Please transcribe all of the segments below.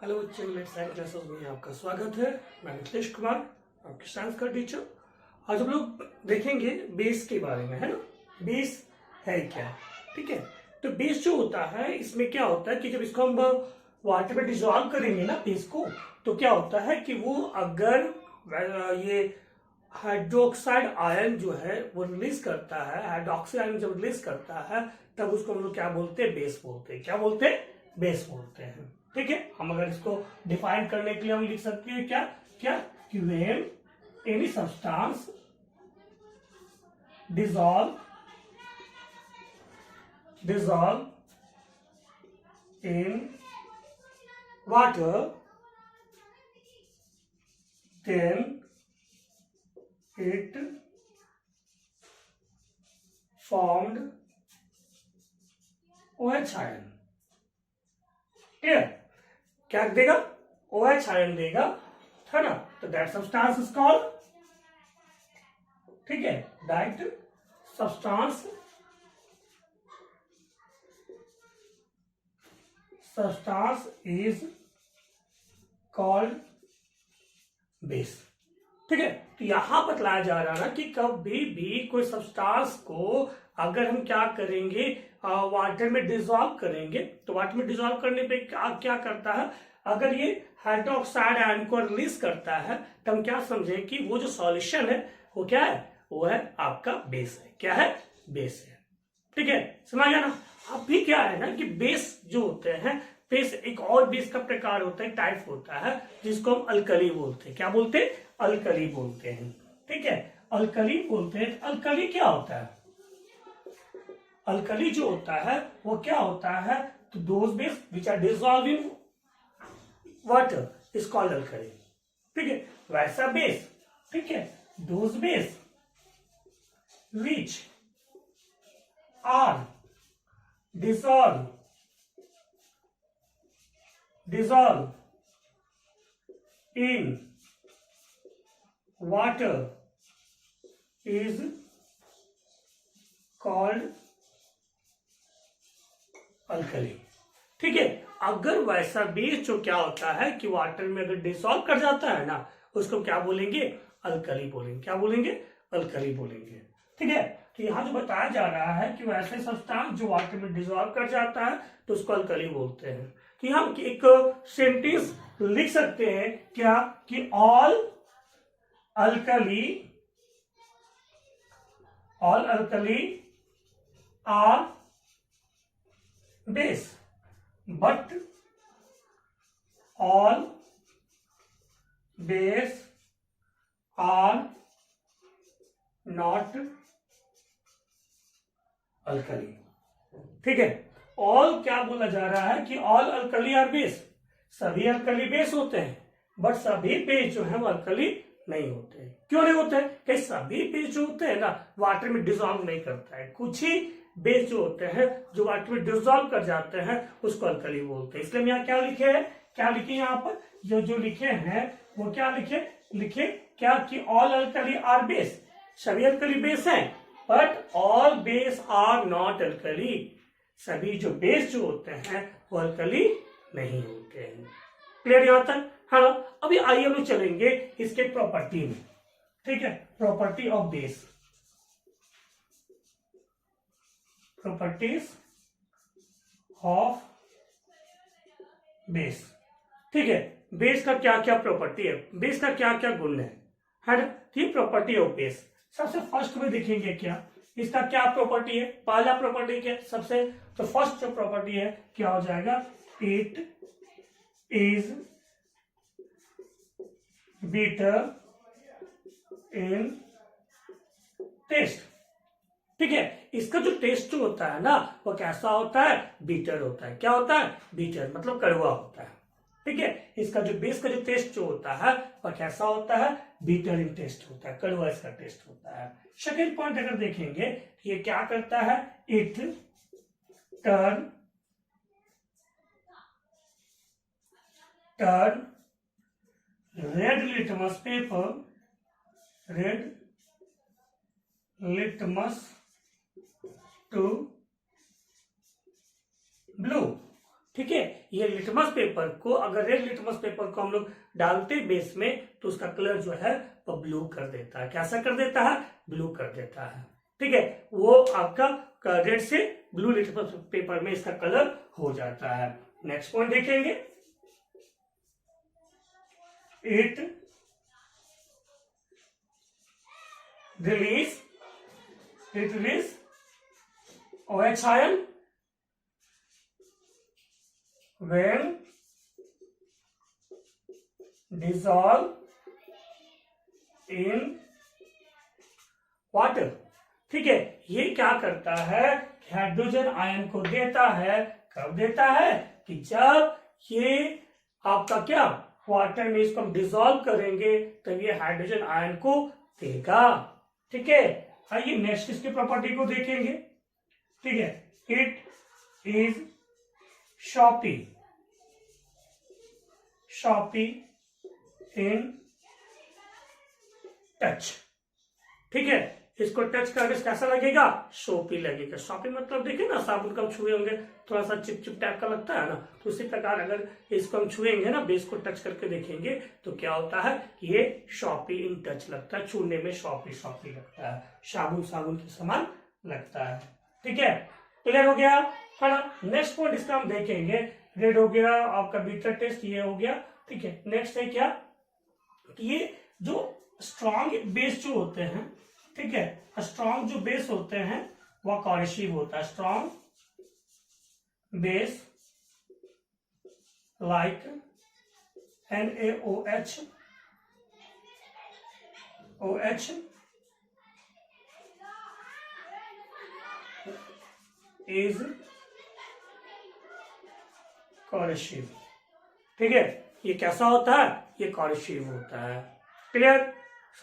Hello बच्चों, let's science classes में आपका स्वागत है। मैं मिथिलेश कुमार, आपके साइंस का टीचर। आज हम लोग देखेंगे बेस के बारे में, है ना। बेस है क्या, ठीक है। तो बेस जो होता है, इसमें क्या होता है कि जब इसको हम वाटर में डिजोल्व करेंगे ना बेस को, तो क्या होता है कि वो अगर ये हाइड्रोक्साइड आयन जो है वो रिलीज करता है, हाइड्रोक्सी आयन जब रिलीज करता है तब उसको हम लोग क्या बोलते हैं, बेस बोलते हैं। क्या बोलते हैं? बेस बोलते हैं, ठीक है। हम अगर इसको डिफाइन करने के लिए हम लिख सकते हैं क्या क्या कि when any substance dissolve in water, then it formed OH ion। क्या देगा? OH आयन देगा, है ना। तो दैट सब्सटेंस इज कॉल्ड, ठीक है, that substance is called base, ठीक है। तो यहां बतलाया जा रहा है ना कि कभी भी कोई सब्सटेंस को अगर हम क्या करेंगे, वाटर में डिसॉल्व करेंगे, तो वाटर में डिसॉल्व करने पे क्या करता है, अगर ये हाइड्रोक्साइड आयन को रिलीज करता है तो हम क्या समझे कि वो जो सॉल्यूशन है वो क्या है, वो है आपका बेस है। क्या है? बेस है, ठीक है। समझ गया ना। अभी क्या है ना कि बेस जो होते हैं, बेस एक और बेस का प्रकार होता है, टाइप होता है, जिसको हम अल्कली बोलते हैं। क्या बोलते हैं? अल्कली बोलते हैं, ठीक है। अल्कली बोलते हैं। अल्कली क्या होता है? अल्कली जो होता है वो क्या होता है, तो those base which are dissolve in water is called alkali, ठीक है। वैसा बेस, ठीक है, those base which are dissolve in water is called alkali, ठीक है। अगर वैसा बेस जो क्या होता है कि वाटर में अगर डिसॉल्व कर जाता है ना, उसको क्या बोलेंगे? अल्कली बोलेंगे। क्या बोलेंगे? अल्कली बोलेंगे, ठीक है। तो यहां जो बताया जा रहा है कि वैसे सब्सटेंस जो वाटर में डिसॉल्व कर जाता है तो उसको अल्कली बोलते हैं। कि हम एक सेंटेंस लिख सकते हैं क्या कि all alkali are base but all base are not alkali, ठीक है। ऑल क्या बोला जा रहा है कि ऑल अल्कली आर बेस, सभी अल्कली बेस होते हैं, बट सभी बेस जो है वो अल्कली नहीं होते हैं। क्यों नहीं होते हैं? कि सभी बेस जो होते हैं ना वाटर में डिसॉल्व नहीं करता है। कुछ ही बेस जो होते हैं जो वाटर में डिसॉल्व कर जाते हैं उसको अल्कली बोलते हैं। इसलिए हम यहाँ क्या लिखे हैं, क्या लिखे यहाँ पर जो लिखे हैं वो क्या लिखे क्या कि ऑल अल्कली आर बेस, सभी अल्कली बेस हैं, but all base are not alkali, सभी जो बेस जो होते हैं वो अल्कली नहीं होते हैं। क्लियर यहां तक? हाँ। अभी आइए हम लोग चलेंगे इसके प्रॉपर्टी में, ठीक है। Property of base, properties of base, ठीक है। बेस का क्या क्या प्रॉपर्टी है, बेस का क्या क्या गुण है ना। ठीक, प्रॉपर्टी ऑफ बेस सबसे फर्स्ट में देखेंगे क्या इसका क्या प्रॉपर्टी है। पहला प्रॉपर्टी क्या सबसे, तो फर्स्ट जो प्रॉपर्टी है क्या हो जाएगा, it is bitter in taste, ठीक है। इसका जो टेस्ट जो होता है ना वो कैसा होता है, बीटर होता है। क्या होता है? बीटर, मतलब कड़वा होता है, ठीक है। इसका जो बेस का जो टेस्ट जो होता है वह कैसा होता है, बीटर इन टेस्ट होता है, कड़वा इसका टेस्ट होता है। सेकेंड पॉइंट अगर देखेंगे ये क्या करता है, it turn red litmus paper, red litmus to blue, ठीक है। ये लिटमस पेपर को, अगर रेड लिटमस पेपर को हम लोग डालते बेस में तो उसका कलर जो है वो ब्लू कर देता है। कैसा कर देता है? ब्लू कर देता है। ठीक है, वो आपका रेड से ब्लू लिटमस पेपर में इसका कलर हो जाता है। नेक्स्ट पॉइंट देखेंगे, it release OH ion when dissolve in water। ठीक है, ये क्या करता है? हाइड्रोजन आयन को देता है। कब देता है? कि जब ये आपका क्या वाटर में इसको हम डिसॉल्व करेंगे तब ये हाइड्रोजन आयन को देगा। ठीक है, आइए नेक्स्ट इसकी प्रॉपर्टी को देखेंगे। ठीक है, it is soapy in touch. ठीक है, इसको टच करके कैसा लगेगा? शॉपी लगेगा। शॉपी मतलब देखिए ना, साबुन का हम छुए होंगे थोड़ा सा चिप टाइप का लगता है ना, तो उसी प्रकार अगर इसको हम छुएंगे ना, बेस को टच करके देखेंगे तो क्या होता है? ये शॉपी इन टच लगता है, छूने में शॉपी लगता है, साबुन के समान लगता है। ठीक है, क्लियर हो गया है ना। नेक्स्ट पॉइंट इसका हम देखेंगे, रेड हो गया आपका बीटा टेस्ट, ये हो गया। ठीक है, नेक्स्ट है क्या कि ये जो स्ट्रॉन्ग बेस जो होते हैं, ठीक है, स्ट्रॉन्ग जो बेस होते हैं वह कॉरेसिव होता है। Strong base like NaOH is corrosive. ठीक है, ये कैसा होता है? ये कॉरेसिव होता है। क्लियर,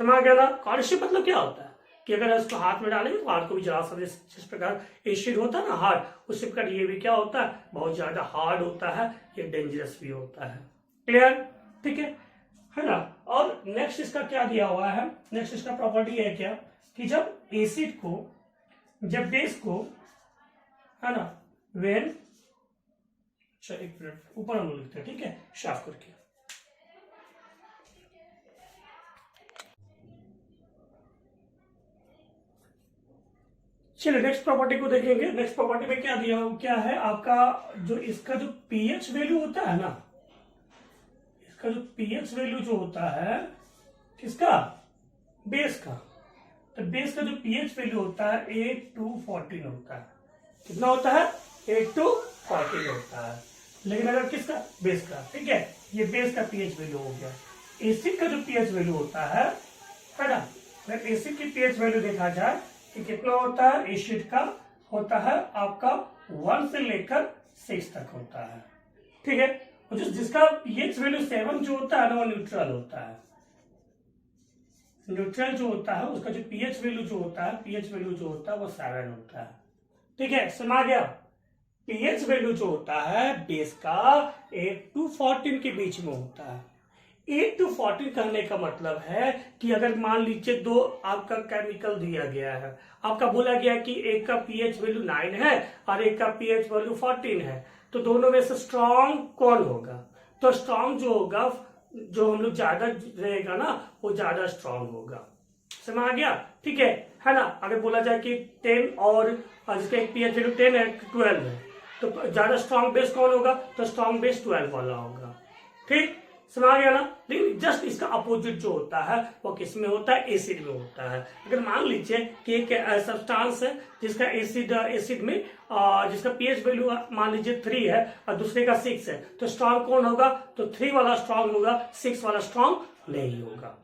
समझ गया ना। कॉरेसिव मतलब क्या होता है कि अगर इसको हाथ में डालेंगे तो हाथ को भी जला सकते, जिस प्रकार एसिड होता है ना हार्ड, उसी प्रकार ये भी क्या होता है? बहुत ज्यादा हार्ड होता है, ये डेंजरस भी होता है। क्लियर, ठीक है ना। और नेक्स्ट इसका क्या दिया हुआ है? नेक्स्ट इसका प्रॉपर्टी है क्या कि जब एसिड को, जब बेस को, है ना, वेन, एक मिनट ऊपर हम लिखते हैं, ठीक है, साफ करके। चलिए नेक्स्ट प्रॉपर्टी को देखेंगे। नेक्स्ट प्रॉपर्टी में क्या दिया, क्या है आपका, जो इसका जो पीएच वैल्यू होता है ना, इसका जो पीएच वैल्यू जो होता है किसका? बेस का। तो बेस का जो पीएच वैल्यू होता है 8 to 14 होता है। कितना होता है? 8 to 14 होता है। लेकिन अगर किसका? बेस का। ठीक है, ये बेस का पीएच वैल्यू हो गया। एसिड का जो पीएच वैल्यू होता है ना, अगर एसिड की पीएच वैल्यू देखा जाए कि कितना होता है? एसिड का होता है आपका 1 से लेकर 6 तक होता है। ठीक है, और जिसका पीएच वैल्यू 7 जो होता है ना, वो न्यूट्रल होता है। न्यूट्रल जो होता है उसका जो पीएच वैल्यू जो होता है, पीएच वैल्यू जो होता है वो 7 होता है। ठीक है, समझ गया। पीएच वैल्यू जो होता है बेस का 8 to 14 के बीच में होता है। 8 to 14 कहने का मतलब है कि अगर मान लीजिए दो आपका केमिकल दिया गया है, आपका बोला गया कि एक का पीएच वैल्यू 9 है और एक का पीएच वैल्यू 14 है, तो दोनों में से स्ट्रॉन्ग कौन होगा? तो स्ट्रॉन्ग जो होगा, जो हम लोग ज्यादा रहेगा ना, वो ज्यादा स्ट्रॉन्ग होगा। समझ आ गया? ठीक है ना। अगर बोला जाए कि 10 और जिसका एक पीएच वैल्यू 10 है, 12 है, तो ज्यादा स्ट्रॉन्ग बेस कौन होगा? तो स्ट्रॉन्ग बेस 12 वाला होगा। ठीक, समझ गया ना। लेकिन जस्ट इसका अपोजिट जो होता है वो किस में होता है? एसिड में होता है। अगर मान लीजिए कि एक सब्सटेंस है जिसका एसिड में जिसका पीएच वैल्यू मान लीजिए 3 है और दूसरे का 6 है, तो स्ट्रॉन्ग कौन होगा? तो 3 वाला स्ट्रॉन्ग होगा, 6 वाला स्ट्रॉन्ग नहीं होगा।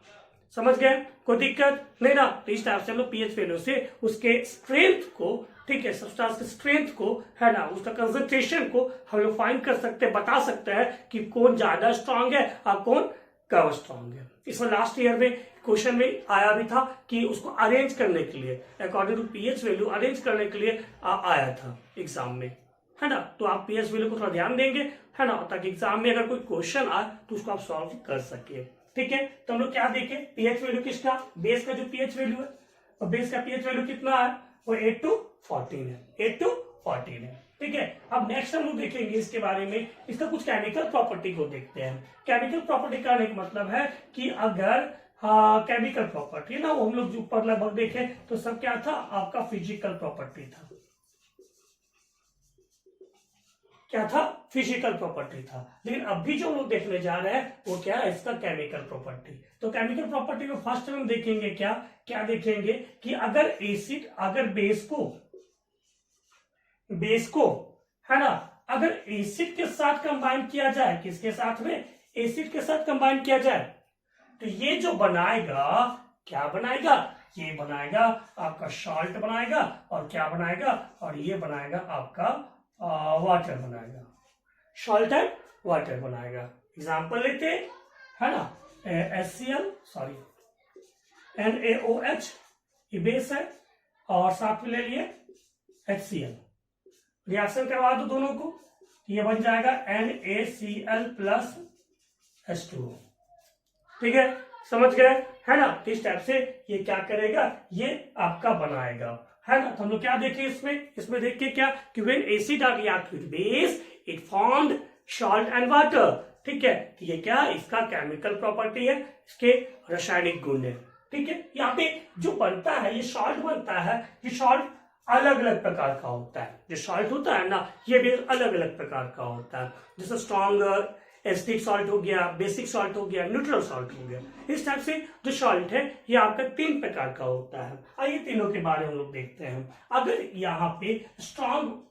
समझ गए? कोई दिक्कत नहीं ना। तो इस टाइप से हम लोग पीएच वैल्यू से उसके स्ट्रेंथ को, ठीक है, सब्सटेंस के स्ट्रेंथ को, है ना, उसका कंसंट्रेशन को हम लोग फाइंड कर सकते हैं, बता सकते हैं कि कौन ज्यादा स्ट्रांग है और कौन कम स्ट्रांग है। इसमें लास्ट ईयर में क्वेश्चन में आया भी था कि उसको अरेंज करने के लिए, according to pH value arrange करने के लिए आया था एग्जाम में, है ना। तो आप पीएच वैल्यू को थोड़ा ध्यान देंगे, है ना, ताकि एग्जाम में अगर कोई क्वेश्चन आए तो उसको आप सॉल्व कर सके। ठीक है, तो हम लोग क्या देखें? पीएच वैल्यू किसका? बेस का जो पीएच वैल्यू है, और बेस का पीएच वैल्यू कितना है? वो 8 to 14 है। 8 to 14 है। ठीक है। अब नेक्स्ट हम लोग देखेंगे इसके बारे में, इसका कुछ केमिकल प्रॉपर्टी को देखते हैं। केमिकल प्रॉपर्टी का एक मतलब है कि अगर केमिकल प्रॉपर्टी ना, वो हम लोग जो ऊपर लगभग देखे तो सब क्या था, आपका फिजिकल प्रॉपर्टी था। क्या था, फिजिकल प्रॉपर्टी था। लेकिन अभी जो हम लोग देखने जा रहे हैं वो क्या है, इसका केमिकल प्रॉपर्टी। तो केमिकल प्रॉपर्टी में फर्स्ट हम देखेंगे क्या क्या देखेंगे कि अगर एसिड अगर बेस को है ना, अगर एसिड के साथ कंबाइन किया जाए, किसके साथ में, एसिड के साथ कंबाइन किया जाए, तो ये जो बनाएगा क्या बनाएगा, ये बनाएगा आपका सॉल्ट बनाएगा, और क्या बनाएगा, और ये बनाएगा आपका वाटर बनाएगा, सॉल्ट एंड वाटर बनाएगा। एग्जांपल लेते है ना, HCl सॉरी NaOH ये बेस है, और साथ में ले लिए HCl, रिएक्शन करवा दो दोनों को, ये बन जाएगा NaCl प्लस H2O। ठीक है, समझ गए है ना। इस टाइप से ये क्या करेगा, ये आपका बनाएगा, है ना। तो हम लोग क्या देखें इसमें देख के क्या कि when acid are react with base it formed salt and water. ठीक है, तो ये क्या, इसका केमिकल प्रॉपर्टी है, इसके रासायनिक गुण है। ठीक है, यहाँ पे जो बनता है, ये सॉल्ट बनता है, ये सॉल्ट अलग अलग प्रकार का होता है। जो सॉल्ट होता है ना, ये भी अलग अलग प्रकार का होता है, जैसे स्ट्रॉन्ग एसिडिक सॉल्ट हो गया, बेसिक सॉल्ट हो गया, न्यूट्रल सॉल्ट हो गया। इस टाइप से जो सॉल्ट है ये आपका 3 प्रकार का होता है। आइए तीनों के बारे में हम लोग देखते हैं। अगर यहाँ पे स्ट्रॉन्ग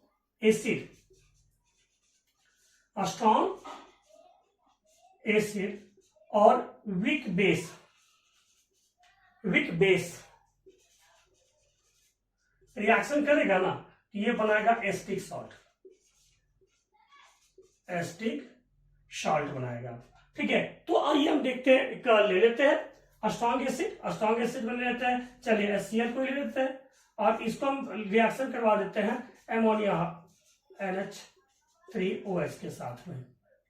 एसिड और वीक बेस रिएक्शन करेगा ना, तो ये बनाएगा एसिटिक सॉल्ट बनाएगा। ठीक है, तो आइए हम देखते हैं, एक ले लेते हैं स्ट्रॉन्ग एसिड बन लेते हैं। चलिए HCl को ले लेते हैं और इसको हम रिएक्शन करवा देते हैं अमोनिया NH3OH के साथ में।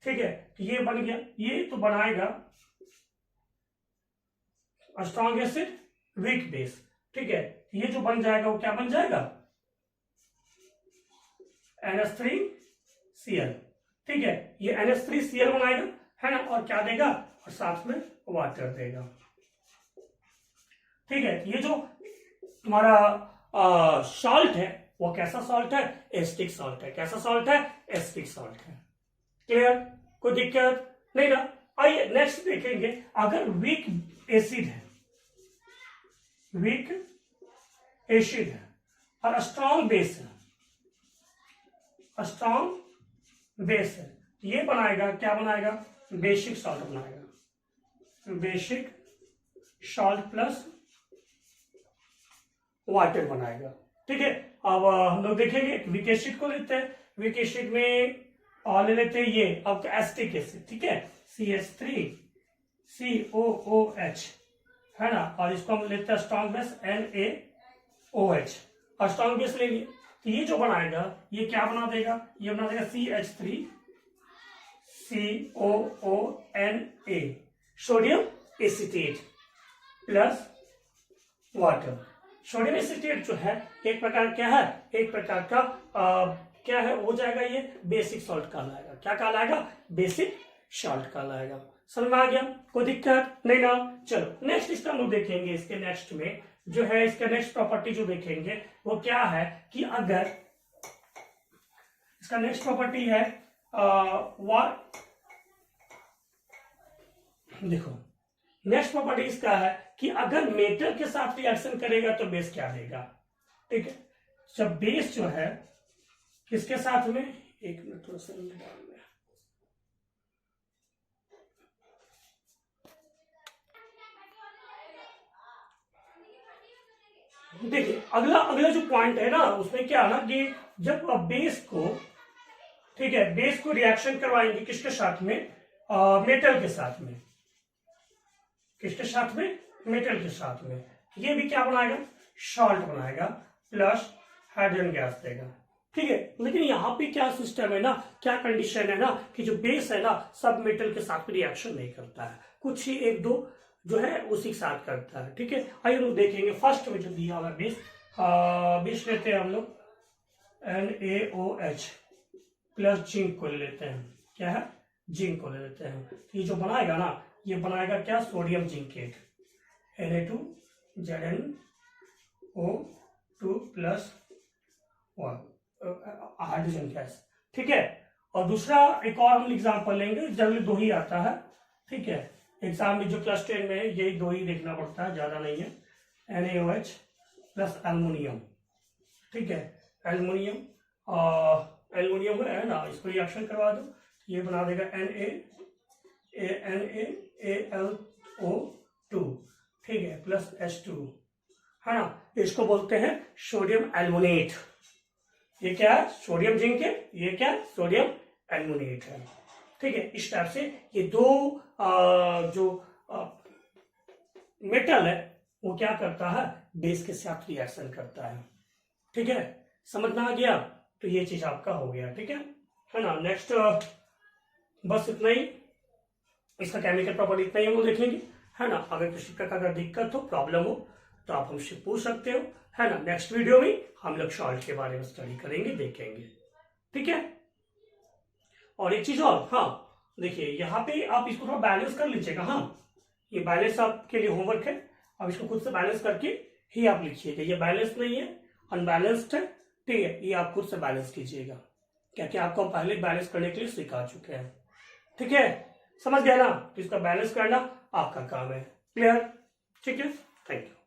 ठीक है, तो ये बन गया, ये तो बनाएगा स्ट्रॉन्ग एसिड वीक बेस। ठीक है, ये जो बन जाएगा वो क्या बन जाएगा, NH3Cl। ठीक है, ये NH3Cl बनाएगा, है ना, और क्या देगा, और साथ में वाटर देगा। ठीक है, ये जो तुम्हारा सॉल्ट है वो कैसा सॉल्ट है, एसिटिक सॉल्ट है। कैसा सॉल्ट है, एसिटिक सॉल्ट है। क्लियर, कोई दिक्कत नहीं ना। आइए नेक्स्ट देखेंगे, अगर वीक एसिड है और स्ट्रॉन्ग बेस है, ये बनाएगा, क्या बनाएगा, बेसिक सॉल्ट बनाएगा, बेसिक सॉल्ट प्लस वाटर बनाएगा। ठीक है, अब हम लोग देखेंगे वीक एसिड को लेते हैं। वीक एसिड में और ले लेते हैं ये आपका एसिटिक एसिड। ठीक है, CH3COOH, है ना, और इसको हम लेते हैं स्ट्रॉन्ग बेस NaOH, और स्ट्रॉन्ग बेस ले लिए, तो ये जो बनाएगा ये क्या बना देगा, ये बना देगा CH3COONA, sodium acetate plus water. Sodium acetate जो है एक प्रकार क्या है, एक प्रकार का क्या है, हो जाएगा ये बेसिक सॉल्ट कहलाएगा। क्या कहलाएगा, बेसिक सॉल्ट कहलाएगा। समझ में आ गया, कोई दिक्कत नहीं ना। चलो नेक्स्ट इसका हम लोग देखेंगे, इसके नेक्स्ट में जो है, इसका नेक्स्ट प्रॉपर्टी जो देखेंगे वो क्या है कि अगर इसका नेक्स्ट प्रॉपर्टी है देखो, नेक्स्ट प्रॉपर्टी इसका है कि अगर मेटल के साथ रिएक्शन करेगा तो बेस क्या देगा। ठीक है, जब बेस जो है किसके साथ में, एक मिनट थोड़ा सा देखिए, अगला जो पॉइंट है ना, उसमें क्या है ना कि जब बेस को, ठीक है, बेस को रिएक्शन करवाएंगे किसके साथ में, मेटल के साथ में, किसके साथ में, मेटल के साथ में, ये भी क्या बनाएगा, सॉल्ट बनाएगा प्लस हाइड्रोजन गैस देगा। ठीक है, लेकिन यहाँ पे क्या सिस्टम है ना, क्या कंडीशन है ना, कि जो बेस है ना सब मेटल के साथ रिएक्शन नहीं करता है, कुछ ही एक दो जो है उसी के साथ करता है। ठीक है, आइए लोग देखेंगे फर्स्ट में जो दिया हुआ बेस लेते हैं हम लोग, NaOH प्लस जिंक को ले लेते हैं, क्या है, जिंक को ले लेते हैं। ये जो बनाएगा ना, ये बनाएगा क्या, sodium zincate, Na2ZnO2 plus hydrogen gas, ठीक है। और दूसरा एक और हम एग्जाम्पल लेंगे, जनरली 2 ही आता है, ठीक है। एग्जाम में जो क्लास 10 में है यही 2 ही देखना पड़ता है, ज्यादा नहीं है। NaOH प्लस एल्युमिनियम, ठीक है, एल्युमिनियम एल्युमिनियम है ना, इसको रिएक्शन करवा दो, ये बना देगा NaAlO2, ठीक है, प्लस H2, है ना। इसको बोलते हैं सोडियम एल्युमिनेट। ये क्या है, सोडियम जिंक है, ये क्या है, सोडियम एल्युमिनेट है, ठीक है। इस टाइप से ये 2 जो मेटल है वो क्या करता है, बेस के साथ रिएक्शन करता है, ठीक है। समझ में आ गया, तो ये चीज आपका हो गया, ठीक है ना। नेक्स्ट बस इतना ही, इसका केमिकल प्रॉपर्टी इतना ही हम लोग देखेंगे, है ना। अगर किसी प्रकार का दिक्कत हो, प्रॉब्लम हो, तो आप हमसे पूछ सकते हो, है ना। नेक्स्ट वीडियो में हम लोग सॉल्ट के बारे में स्टडी करेंगे, देखेंगे, ठीक है। और एक चीज और, हाँ देखिए यहाँ पे आप इसको थोड़ा बैलेंस कर लीजिएगा, हाँ ये बैलेंस आपके लिए होमवर्क है, अब इसको खुद से बैलेंस करके ही आप लिखिएगा। ये बैलेंस नहीं है, अनबैलेंस्ड है, ठीक है, ये आप खुद से बैलेंस कीजिएगा, क्योंकि आपको हम पहले बैलेंस करने के लिए सिखा चुके हैं, ठीक है। समझ गया ना, तो इसका बैलेंस करना आपका काम है, क्लियर, ठीक है, थैंक यू।